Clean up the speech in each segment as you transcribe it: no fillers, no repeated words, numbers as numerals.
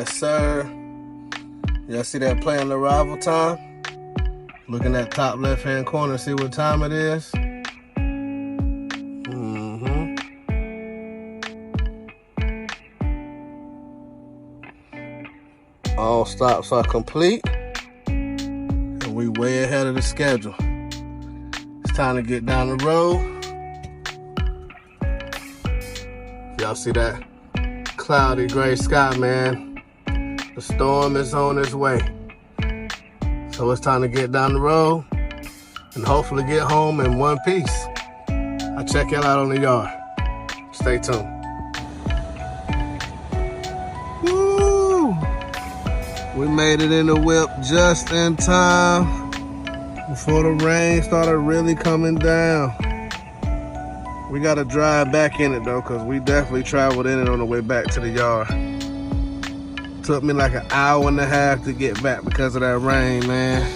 Yes, sir. Y'all see that playing arrival time? Look in that top left-hand corner, see what time it is. All stops are complete, and we way ahead of the schedule. It's time to get down the road. Y'all see that cloudy gray sky, man? The storm is on its way. So it's time to get down the road and hopefully get home in one piece. I'll check y'all out on the yard. Stay tuned. Woo! We made it in the whip just in time before the rain started really coming down. We gotta drive back in it though, cause we definitely traveled in it on the way back to the yard. Took me like an hour and a half to get back because of that rain, man.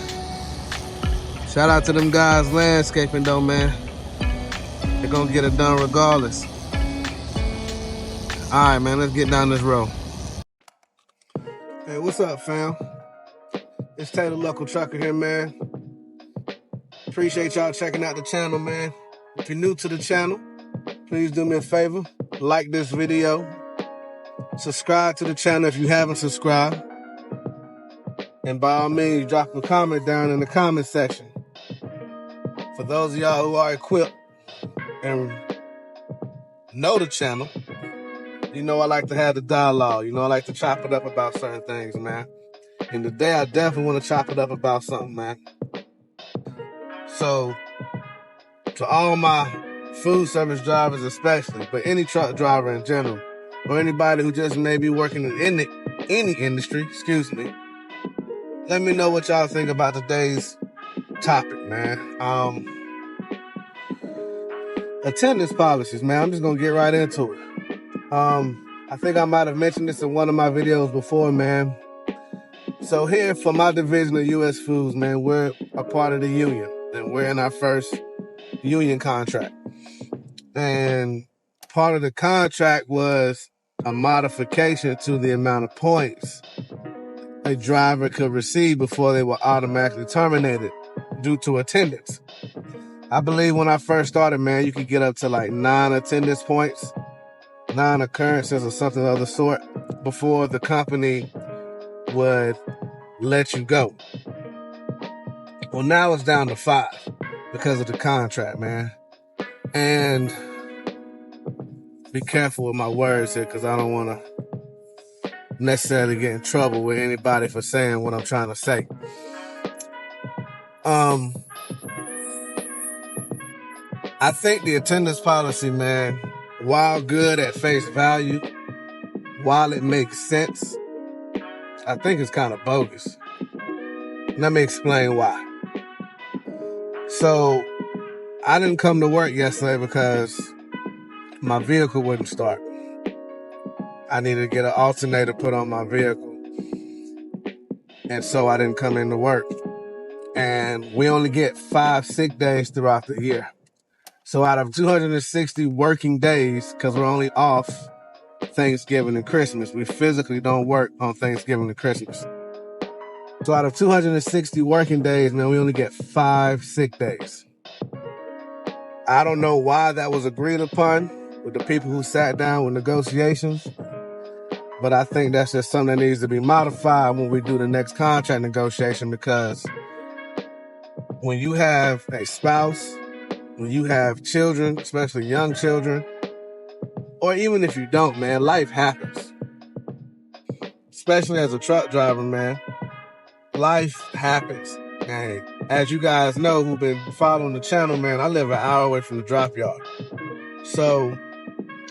Shout out to them guys landscaping though, man. They're gonna get it done regardless. All right, man, let's get down this road. Hey, what's up, fam? It's Taylor Local Trucker here, man. Appreciate y'all checking out the channel, man. If you're new to the channel, please do me a favor. Like this video. Subscribe to the channel if you haven't subscribed. And by all means, drop a comment down in the comment section. For those of y'all who are equipped and know the channel, you know I like to have the dialogue. You know I like to chop it up about certain things, man. And today I definitely want to chop it up about something, man. So, to all my food service drivers especially, but any truck driver in general, or anybody who just may be working in any industry, let me know what y'all think about today's topic, man. Attendance policies, man. I'm just gonna get right into it. I think I might have mentioned this in one of my videos before, man. So here for my division of U.S. Foods, man, we're a part of the union, and we're in our first union contract. And part of the contract was a modification to the amount of points a driver could receive before they were automatically terminated due to attendance. I believe when I first started, man, you could get up to like 9 attendance points, 9 occurrences or something of the sort before the company would let you go. Well, now it's down to 5 because of the contract, man. And be careful with my words here because I don't want to necessarily get in trouble with anybody for saying what I'm trying to say. I think the attendance policy, man, while good at face value, while it makes sense, I think it's kind of bogus. Let me explain why. So, I didn't come to work yesterday because my vehicle wouldn't start. I needed to get an alternator put on my vehicle. And so I didn't come into work. And we only get 5 sick days throughout the year. So out of 260 working days, because we're only off Thanksgiving and Christmas, we physically don't work on Thanksgiving and Christmas. So out of 260 working days, man, we only get 5 sick days. I don't know why that was agreed upon with the people who sat down with negotiations, but I think that's just something that needs to be modified when we do the next contract negotiation, because when you have a spouse, when you have children, especially young children, or even if you don't, man, life happens. Especially as a truck driver, man, life happens. And as you guys know who've been following the channel, man, I live an hour away from the drop yard. So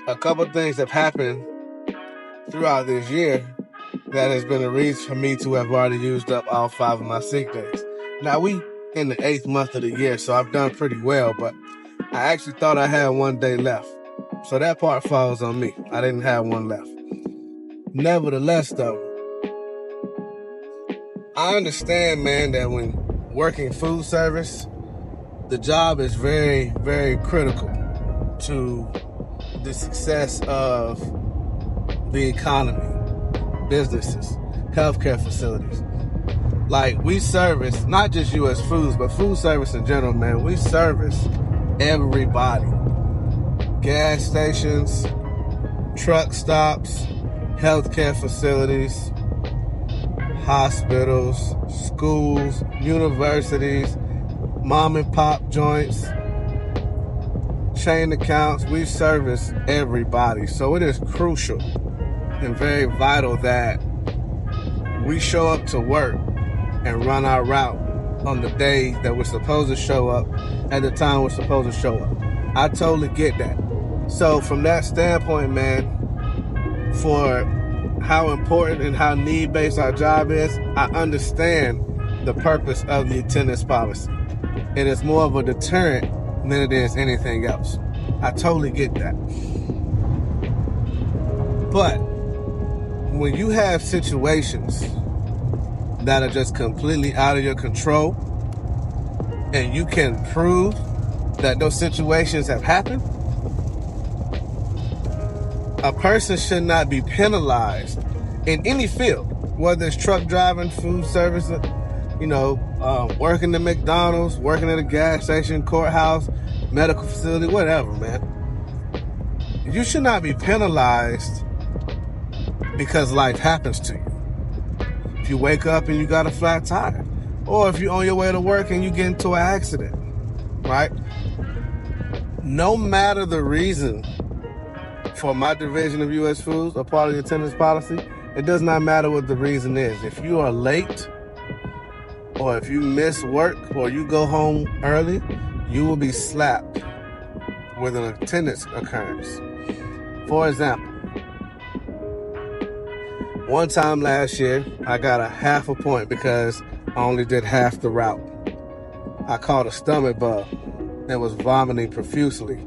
a couple of things have happened throughout this year that has been a reason for me to have already used up all 5 of my sick days. Now, we in the 8th month of the year, so I've done pretty well, but I actually thought I had 1 day left. So that part falls on me. I didn't have 1 left. Nevertheless, though, I understand, man, that when working food service, the job is very, very critical to the success of the economy. businesses, healthcare facilities. Like, we service not just U.S. Foods, but food service in general, man. We service everybody. Gas stations, truck stops, healthcare facilities, hospitals, schools, universities, mom and pop joints, chain accounts. We service everybody. So it is crucial and very vital that we show up to work and run our route on the day that we're supposed to show up at the time we're supposed to show up. I totally get that. So from that standpoint, man, for how important and how need-based our job is, I understand the purpose of the attendance policy. It is more of a deterrent than it is anything else. I totally get that. But when you have situations that are just completely out of your control, and you can prove that those situations have happened, a person should not be penalized in any field, whether it's truck driving, food service, working at McDonald's, working at a gas station, courthouse, medical facility, whatever, man. You should not be penalized because life happens to you. If you wake up and you got a flat tire, or if you're on your way to work and you get into an accident, right? No matter the reason for my division of U.S. Foods, a part of the attendance policy, it does not matter what the reason is. If you are late, or if you miss work, or you go home early, you will be slapped with an attendance occurrence. For example, one time last year, I got a half a point because I only did half the route. I caught a stomach bug and was vomiting profusely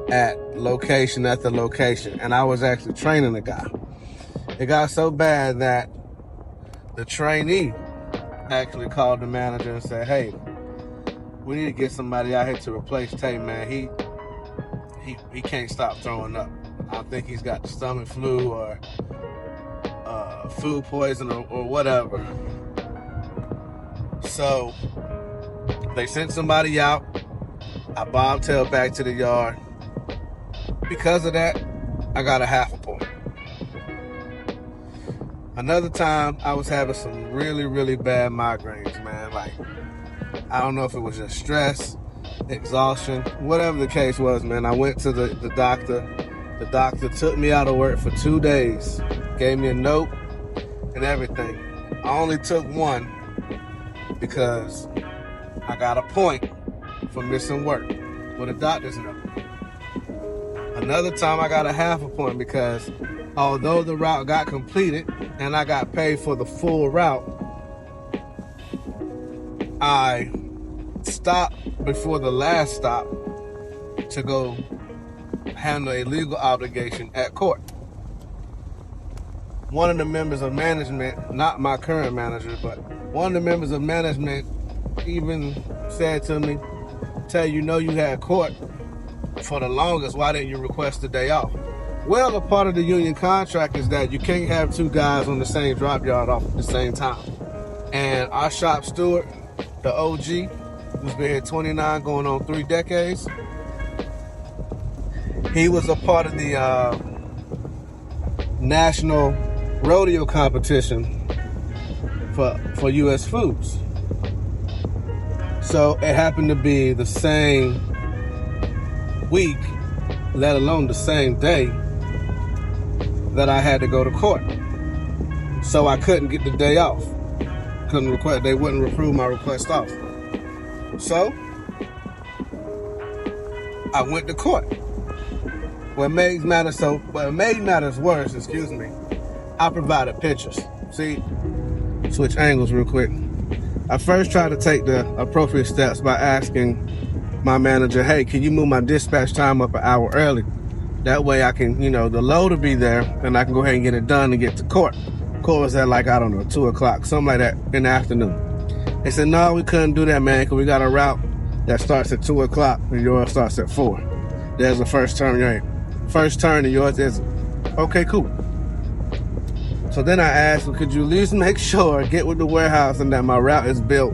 at location after location. And I was actually training the guy. It got so bad that the trainee actually called the manager and said, "Hey, we need to get somebody out here to replace Tay, man. He can't stop throwing up. I think he's got the stomach flu or food poison or whatever." So they sent somebody out. I bobtailed back to the yard. Because of that, I got a half a point. Another time, I was having some really, really bad migraines, man. Like, I don't know if it was just stress, exhaustion, whatever the case was, man. I went to the doctor. The doctor took me out of work for 2 days, gave me a note and everything. I only took one because I got a point for missing work with a doctor's note. Another time I got a half a point because although the route got completed and I got paid for the full route, I stopped before the last stop to go handle a legal obligation at court. One of the members of management, not my current manager, but one of the members of management even said to me, "Tay, you know you had court for the longest, why didn't you request a day off?" Well, a part of the union contract is that you can't have two guys on the same drop yard off at the same time. And our shop steward, the OG, who's been here 29 going on 3 decades, he was a part of the national rodeo competition for U.S. Foods. So it happened to be the same week, let alone the same day, that I had to go to court. So I couldn't get the day off. They wouldn't approve my request off. So I went to court. What made matters worse, I provided pictures. See, switch angles real quick. I first tried to take the appropriate steps by asking my manager, "Hey, can you move my dispatch time up an hour early? That way I can, the load will be there and I can go ahead and get it done and get to court." Court was at 2 o'clock, something like that in the afternoon. They said, "No, we couldn't do that, man, because we got a route that starts at 2 o'clock and yours starts at 4. There's a first turn and yours isn't." Okay, cool. So then I asked, well, could you at least make sure, get with the warehouse and that my route is built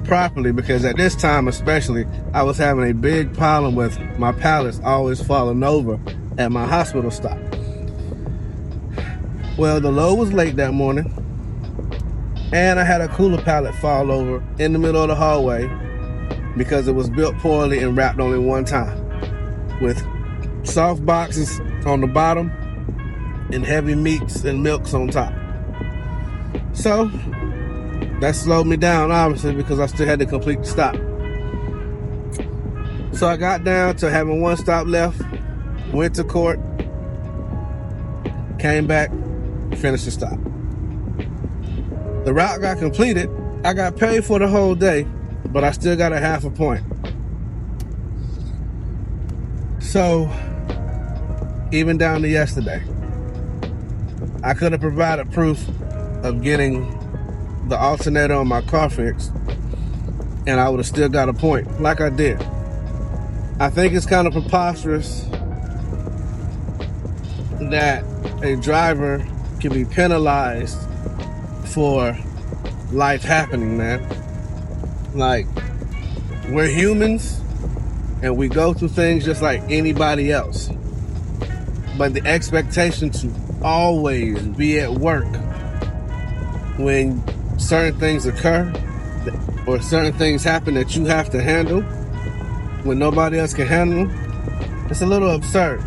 properly, because at this time especially, I was having a big problem with my pallets always falling over at my hospital stop. Well, the load was late that morning, and I had a cooler pallet fall over in the middle of the hallway because it was built poorly and wrapped only one time, with soft boxes on the bottom and heavy meats and milks on top. So that slowed me down, obviously, because I still had to complete the stop. So I got down to having one stop left, went to court, came back, finished the stop. The route got completed. I got paid for the whole day, but I still got a half a point. So even down to yesterday, I could have provided proof of getting the alternator on my car fixed, and I would have still got a point, like I did. I think it's kind of preposterous that a driver can be penalized for life happening, man. Like, we're humans and we go through things just like anybody else. But the expectation to always be at work when certain things occur or certain things happen that you have to handle when nobody else can handle them, it's a little absurd.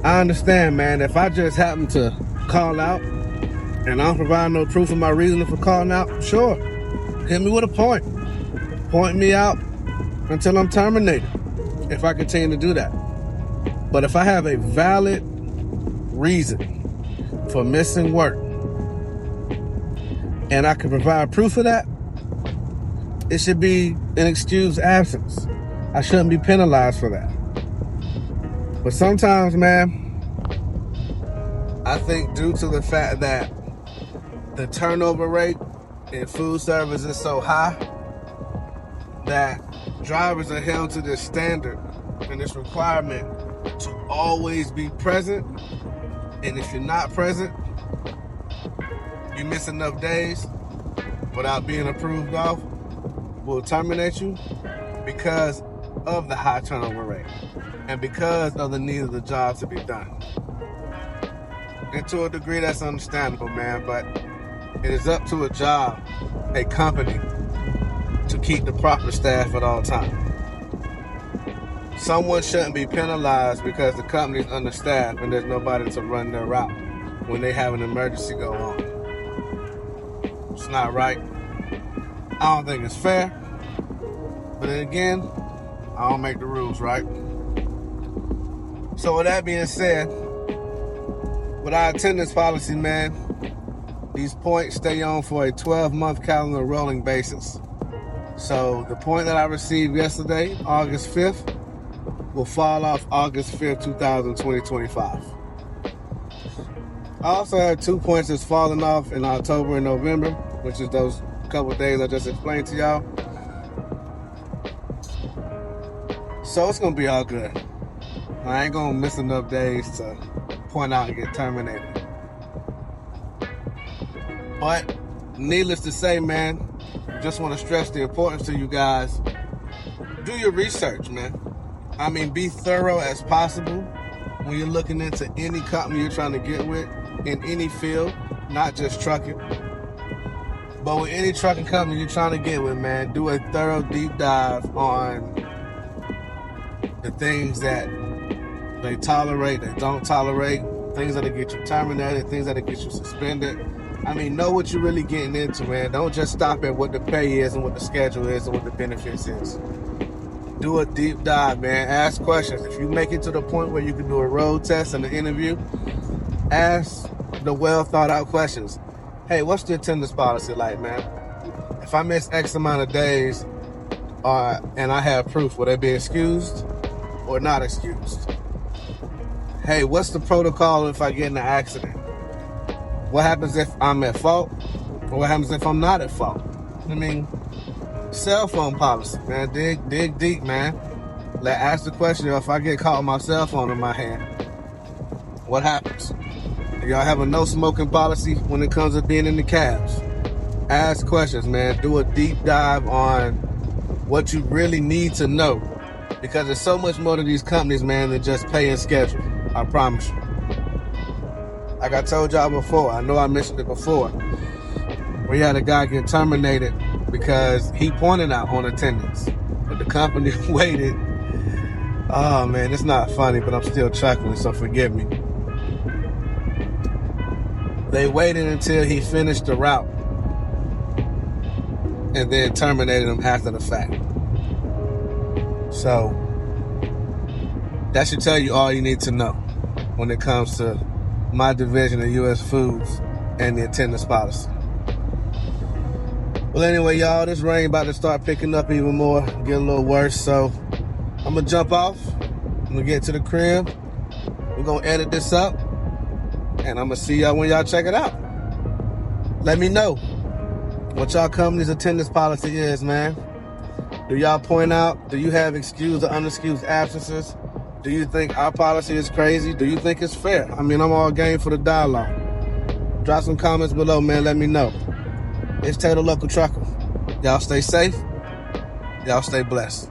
I understand, man, if I just happen to call out and I don't provide no proof of my reasoning for calling out, sure, hit me with a point. Point me out until I'm terminated, if I continue to do that. But if I have a valid reason for missing work and I can provide proof of that, it should be an excused absence. I shouldn't be penalized for that. But sometimes, man, I think due to the fact that the turnover rate in food service is so high, that drivers are held to this standard and this requirement to always be present. And if you're not present, you miss enough days without being approved of, will terminate you because of the high turnover rate and because of the need of the job to be done. And to a degree, that's understandable, man, but it is up to a company, to keep the proper staff at all times. Someone shouldn't be penalized because the company's understaffed and there's nobody to run their route when they have an emergency go on. It's not right. I don't think it's fair. But then again, I don't make the rules, right? So with that being said, with our attendance policy, man, these points stay on for a 12-month calendar rolling basis. So the point that I received yesterday, August 5th, will fall off August 5th, 2025. I also had 2 points that's falling off in October and November, which is those couple of days I just explained to y'all. So it's gonna be all good. I ain't gonna miss enough days to point out and get terminated. But needless to say, man, just want to stress the importance to you guys. Do your research, man. I mean, be thorough as possible when you're looking into any company you're trying to get with in any field, not just trucking. But with any trucking company you're trying to get with, man, do a thorough deep dive on the things that they tolerate, they don't tolerate, things that'll get you terminated, things that'll get you suspended. I mean, know what you're really getting into, man. Don't just stop at what the pay is and what the schedule is and what the benefits is. Do a deep dive, man. Ask questions. If you make it to the point where you can do a road test and an interview, ask the well thought out questions. Hey, what's the attendance policy like, man? If I miss X amount of days and I have proof, will they be excused or not excused? Hey, what's the protocol if I get in an accident? What happens if I'm at fault? Or what happens if I'm not at fault? I mean, cell phone policy, man. Dig deep, man. Ask the question, if I get caught with my cell phone in my hand, what happens? Do y'all have a no smoking policy when it comes to being in the cabs? Ask questions, man. Do a deep dive on what you really need to know, because there's so much more to these companies, man, than just pay and schedule. I promise you. Like I told y'all before, I know I mentioned it before, we had a guy get terminated because he pointed out on attendance, but the company waited. Oh man, it's not funny, but I'm still chuckling, so forgive me. They waited until he finished the route and then terminated him after the fact. So that should tell you all you need to know when it comes to my division of U.S. Foods and the attendance policy. Well, anyway, y'all, this rain about to start picking up even more, get a little worse. So I'm gonna jump off. I'm gonna get to the crib. We're gonna edit this up, and I'm gonna see y'all when y'all check it out. Let me know what y'all company's attendance policy is, man. Do y'all point out, do you have excused or unexcused absences? Do you think our policy is crazy? Do you think it's fair? I mean, I'm all game for the dialogue. Drop some comments below, man. Let me know. It's Taylor Local Trucker. Y'all stay safe. Y'all stay blessed.